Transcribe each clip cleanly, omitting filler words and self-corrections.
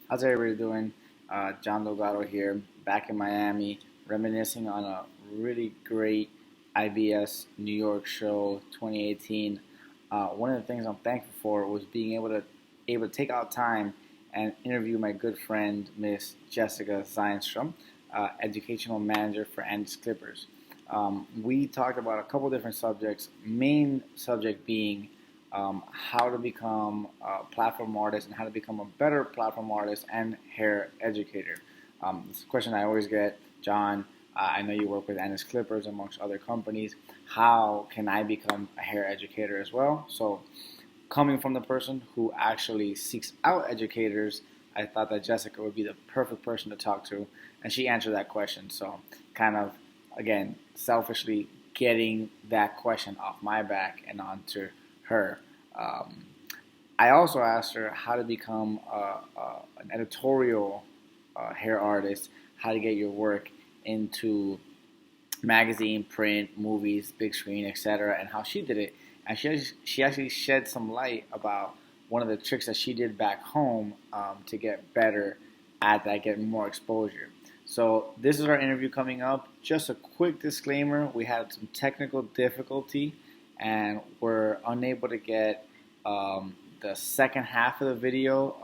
How's everybody doing? John Delgado here, back in Miami, reminiscing on a really great IBS New York show 2018. One of the things I'm thankful for was being able to take out time and interview my good friend Miss Jessica Zeinstra, educational manager for Andis Clippers. We talked about a couple different subjects. Main subject being how to become a platform artist and how to become a better platform artist and hair educator. This is a question I always get, John. I know you work with Andis Clippers amongst other companies. How can I become a hair educator as well? So, coming from the person who actually seeks out educators, I thought that Jessica would be the perfect person to talk to, and she answered that question. So, kind of, again, selfishly getting that question off my back and onto her. Um, I also asked her how to become an editorial hair artist, how to get your work into magazine, print, movies, big screen, etc., and how she did it. And she actually shed some light about one of the tricks that she did back home to get better at that, get more exposure. So this is our interview coming up. Just a quick disclaimer: we had some technical difficulty, and we're unable to get the second half of the video.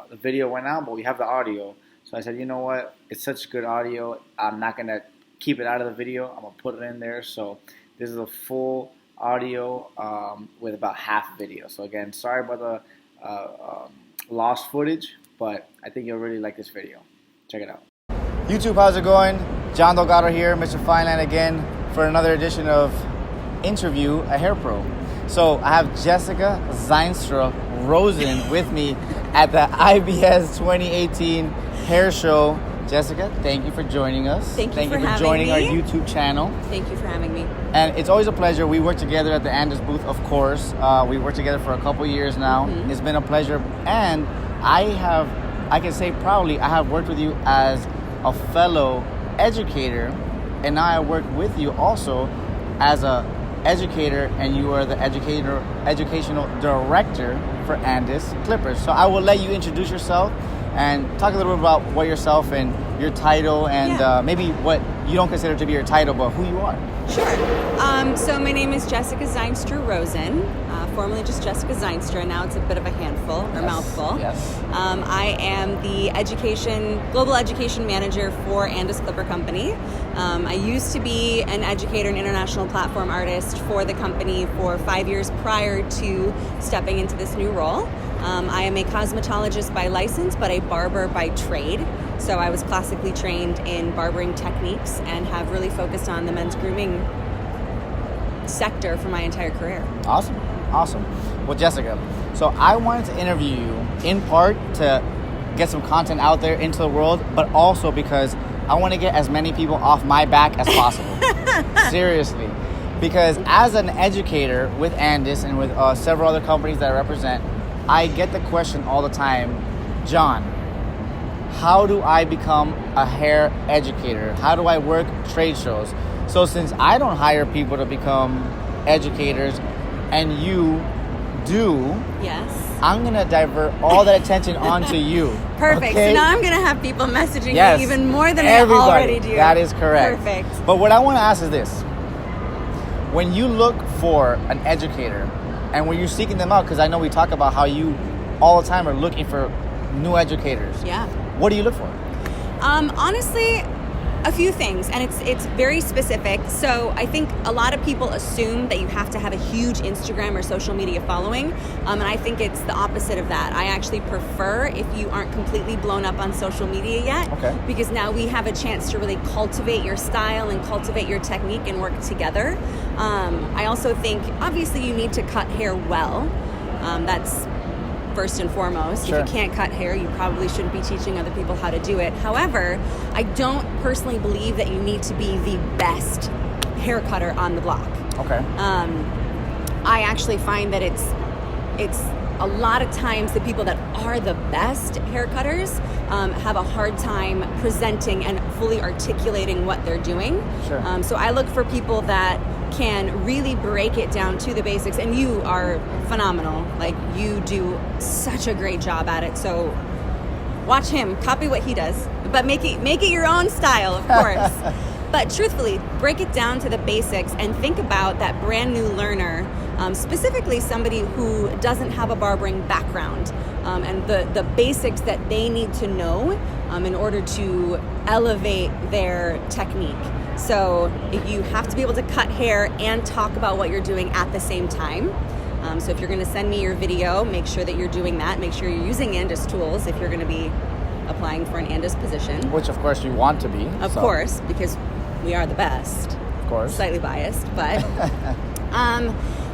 The video went out, but we have the audio. So I said, you know what? It's such good audio. I'm not gonna keep it out of the video. I'm gonna put it in there. So this is a full audio with about half video. So again, sorry about the lost footage, but I think you'll really like this video. Check it out. YouTube, how's it going? John Delgado here, Mr. Fineland again for another edition of Interview a Hair Pro. So I have Jessica Zeinstra Rosen with me at the IBS 2018 Hair Show. Jessica, thank you for joining us. Thank you for joining me. our YouTube channel. Thank you for having me. And it's always a pleasure. We work together at the Andis booth, of course. We worked together for a couple years now. Mm-hmm. It's been a pleasure. And I can say proudly, I have worked with you as a fellow educator, and now I work with you also as a educator, and you are the educational director for Andis Clippers. So I will let you introduce yourself and talk a little bit about what yourself and your title and maybe what you don't consider to be your title, but who you are. Sure. So my name is Jessica Zeinstra Rosen, formerly just Jessica Zeinstra. Now it's a bit of a handful or mouthful. Yes. I am the global education manager for Andis Clipper Company. I used to be an educator and international platform artist for the company for 5 years prior to stepping into this new role. I am a cosmetologist by license, but a barber by trade. So I was classically trained in barbering techniques and have really focused on the men's grooming sector for my entire career. Awesome. Well, Jessica, so I wanted to interview you in part to get some content out there into the world, but also because I want to get as many people off my back as possible. Seriously. Because as an educator with Andis and with several other companies that I represent, I get the question all the time, John, how do I become a hair educator? How do I work trade shows? So since I don't hire people to become educators and you do, yes, I'm going to divert all that attention onto you. Perfect. Okay? So now I'm going to have people messaging yes, me even more than everybody. I already do. That is correct. Perfect. But what I want to ask is this. When you look for an educator and when you're seeking them out, because I know we talk about how you all the time are looking for new educators. Yeah. What do you look for? Honestly, a few things, and it's very specific. So I think a lot of people assume that you have to have a huge Instagram or social media following, and I think it's the opposite of that. I actually prefer if you aren't completely blown up on social media yet, okay, because now we have a chance to really cultivate your style and cultivate your technique and work together. I also think, obviously, you need to cut hair well. That's first and foremost. Sure. If you can't cut hair, you probably shouldn't be teaching other people how to do it. However, I don't personally believe that you need to be the best hair cutter on the block. Okay. I actually find that it's a lot of times the people that are the best hair cutters have a hard time presenting and fully articulating what they're doing. Sure. So I look for people that can really break it down to the basics, and you are phenomenal. Like, you do such a great job at it. So watch him, copy what he does, but make it your own style, of course. But truthfully, break it down to the basics and think about that brand new learner, specifically somebody who doesn't have a barbering background, and the basics that they need to know in order to elevate their technique. So you have to be able to cut hair and talk about what you're doing at the same time. So if you're going to send me your video, make sure that you're doing that. Make sure you're using Andis tools if you're going to be applying for an Andis position. Which, of course, you want to be. Of course, because we are the best. Of course. Slightly biased, but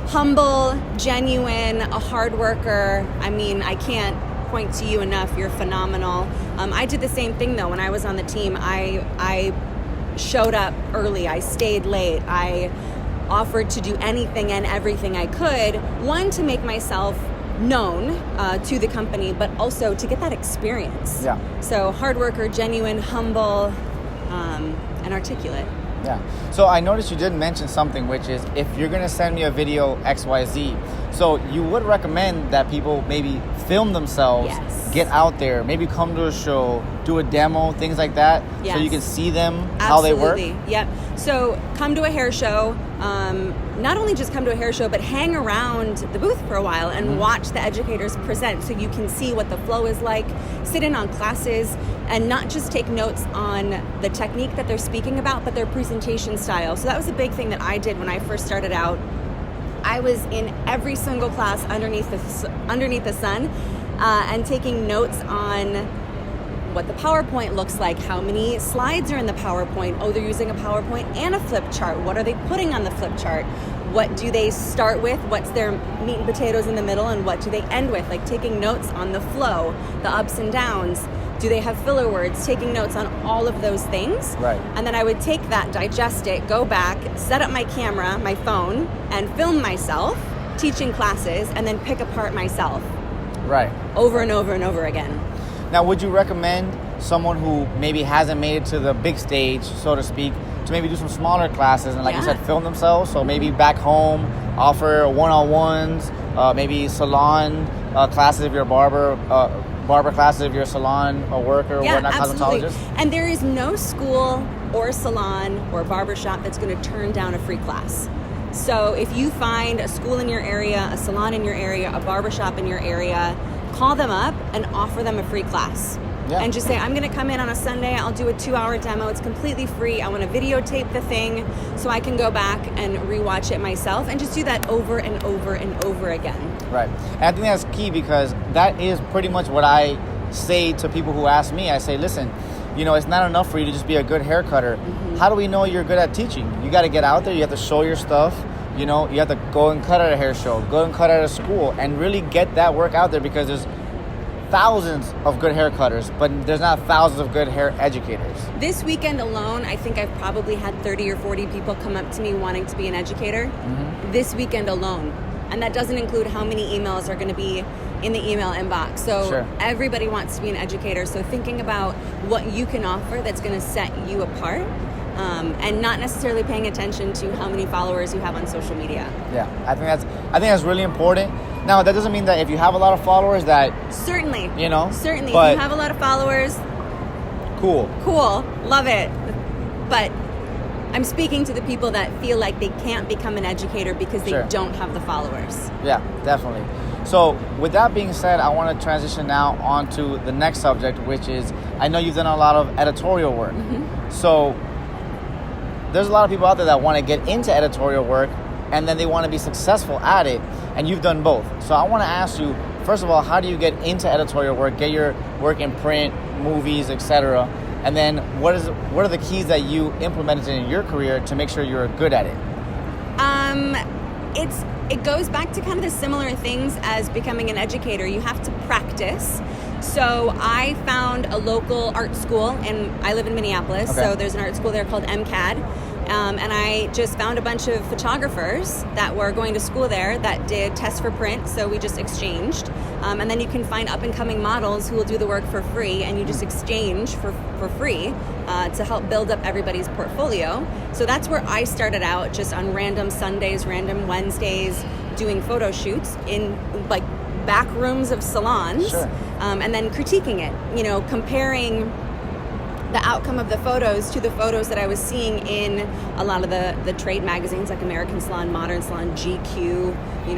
humble, genuine, a hard worker. I mean, I can't point to you enough. You're phenomenal. I did the same thing, though. When I was on the team, I showed up early. I stayed late. I offered to do anything and everything I could. One, to make myself known to the company, but also to get that experience. Yeah. So hard worker, genuine, humble, and articulate. Yeah. So I noticed you did mention something, which is if you're going to send me a video XYZ, so you would recommend that people maybe film themselves, Yes. get out there, maybe come to a show, do a demo, things like that, Yes. so you can see them, how they work. Absolutely. Yep. So come to a hair show. Not only just come to a hair show, but hang around the booth for a while and watch the educators present so you can see what the flow is like, sit in on classes, and not just take notes on the technique that they're speaking about, but their presentation style. So that was a big thing that I did when I first started out. I was in every single class underneath the sun and taking notes on what the PowerPoint looks like, how many slides are in the PowerPoint. Oh, they're using a PowerPoint and a flip chart. What are they putting on the flip chart? What do they start with? What's their meat and potatoes in the middle? And what do they end with? Like taking notes on the flow, the ups and downs. Do they have filler words? Taking notes on all of those things. Right. And then I would take that, digest it, go back, set up my camera, my phone, and film myself teaching classes, and then pick apart myself. Right. Over and over and over again. Now, would you recommend someone who maybe hasn't made it to the big stage, so to speak, to maybe do some smaller classes and, like you said, film themselves? So maybe back home, offer one-on-ones, maybe salon classes if you're a barber, barber classes if you're a salon worker, or whatnot, absolutely. cosmetologist? And there is no school or salon or barbershop that's going to turn down a free class. So if you find a school in your area, a salon in your area, a barbershop in your area, call them up and offer them a free class. Yeah. And just say, I'm going to come in on a Sunday, I'll do a 2-hour demo, it's completely free, I want to videotape the thing so I can go back and rewatch it myself, and just do that over and over and over again. Right. And I think that's key, because that is pretty much what I say to people who ask me. I say, listen, you know, it's not enough for you to just be a good hair cutter. How do we know you're good at teaching? You got to get out there, you have to show your stuff. You know, you have to go and cut at a hair show, go and cut at a school, and really get that work out there, because there's thousands of good hair cutters, but there's not thousands of good hair educators. This weekend alone, I think I've probably had 30 or 40 people come up to me wanting to be an educator. This weekend alone. And that doesn't include how many emails are going to be in the email inbox. So everybody wants to be an educator. So thinking about what you can offer that's going to set you apart. And not necessarily paying attention to how many followers you have on social media. Yeah, I think that's really important. Now, that doesn't mean that if you have a lot of followers that... Certainly. You know? Certainly. But if you have a lot of followers... Cool. Love it. But I'm speaking to the people that feel like they can't become an educator because they don't have the followers. Yeah, definitely. So with that being said, I want to transition now onto the next subject, which is, I know you've done a lot of editorial work. So there's a lot of people out there that want to get into editorial work, and then they want to be successful at it, and you've done both. So I want to ask you, first of all, how do you get into editorial work, get your work in print, movies, etc.? And then what are the keys that you implemented in your career to make sure you're good at it? It goes back to kind of the similar things as becoming an educator. You have to practice. So I found a local art school, and I live in Minneapolis, so there's an art school there called MCAD. And I just found a bunch of photographers that were going to school there that did tests for print, so we just exchanged. And then you can find up-and-coming models who will do the work for free, and you just exchange for free to help build up everybody's portfolio. So that's where I started out, just on random Sundays, random Wednesdays, doing photo shoots in, like, back rooms of salons, Sure. And then critiquing it, comparing the outcome of the photos to the photos that I was seeing in a lot of the trade magazines like American Salon, Modern Salon, GQ,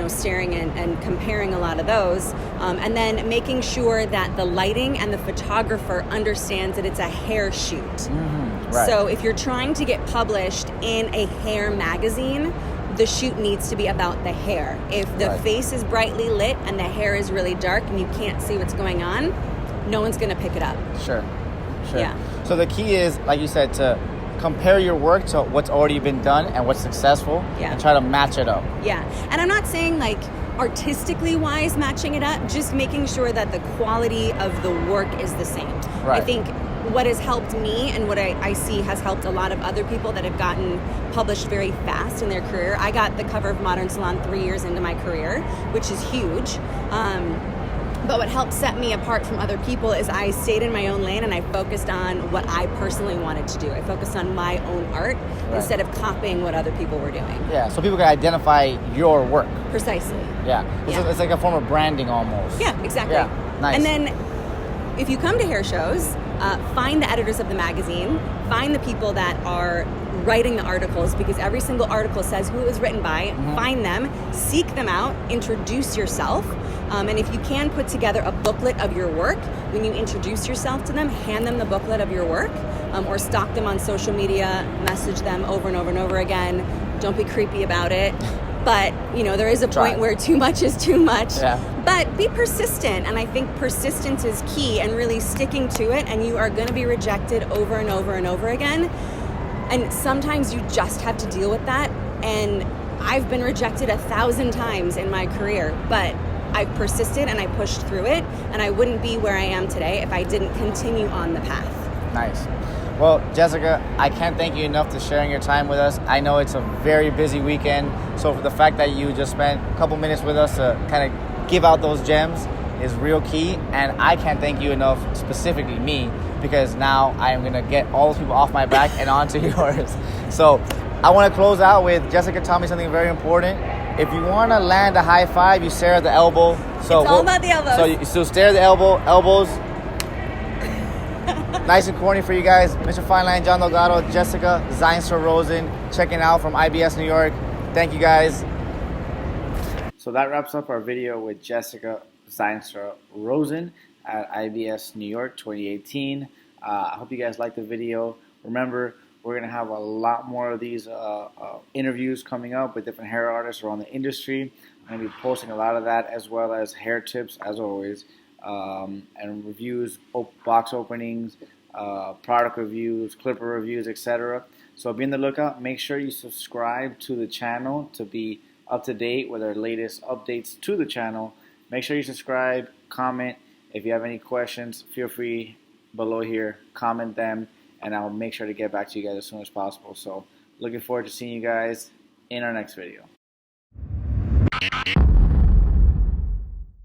staring and comparing a lot of those, and then making sure that the lighting and the photographer understands that it's a hair shoot. Mm-hmm. Right. So if you're trying to get published in a hair magazine, the shoot needs to be about the hair. If the face is brightly lit and the hair is really dark and you can't see what's going on, no one's going to pick it up. Sure. Yeah. So the key is, like you said, to compare your work to what's already been done and what's successful, and try to match it up. Yeah. And I'm not saying like artistically wise matching it up, just making sure that the quality of the work is the same. Right. I think what has helped me and what I see has helped a lot of other people that have gotten published very fast in their career. I got the cover of Modern Salon 3 years into my career, which is huge. But what helped set me apart from other people is I stayed in my own lane and I focused on what I personally wanted to do. I focused on my own art instead of copying what other people were doing. Yeah, so people can identify your work. Precisely. Yeah, it's like a form of branding almost. Yeah, exactly. Yeah, nice. And then if you come to hair shows, find the editors of the magazine, find the people that are writing the articles, because every single article says who it was written by. Mm-hmm. Find them, seek them out, introduce yourself, and if you can put together a booklet of your work, when you introduce yourself to them, hand them the booklet of your work, or stalk them on social media, message them over and over and over again. Don't be creepy about it. But, there is a point where too much is too much. Yeah. But be persistent, and I think persistence is key, and really sticking to it, and you are going to be rejected over and over and over again. And sometimes you just have to deal with that. And I've been rejected 1,000 times in my career, but I persisted and I pushed through it, and I wouldn't be where I am today if I didn't continue on the path. Nice. Well, Jessica, I can't thank you enough for sharing your time with us. I know it's a very busy weekend, so for the fact that you just spent a couple minutes with us to kind of give out those gems is real key. And I can't thank you enough, specifically me, because now I am going to get all those people off my back and onto yours. So I want to close out with Jessica taught me something very important. If you want to land a high five, you stare at the elbow. So it's all about the elbows. So stare at the elbows. Nice and corny for you guys. Mr. Fine Line, John Delgado, Jessica Zeinstra Rosen, checking out from IBS New York. Thank you guys. So that wraps up our video with Jessica Zeinstra Rosen at IBS New York 2018. I hope you guys liked the video. Remember, we're going to have a lot more of these interviews coming up with different hair artists around the industry. I'm going to be posting a lot of that, as well as hair tips, as always, and reviews, box openings, product reviews, clipper reviews, etc. So be on the lookout. Make sure you subscribe to the channel to be up to date with our latest updates to the channel. Make sure you subscribe, comment. If you have any questions, feel free below here, comment them, and I'll make sure to get back to you guys as soon as possible. So looking forward to seeing you guys in our next video.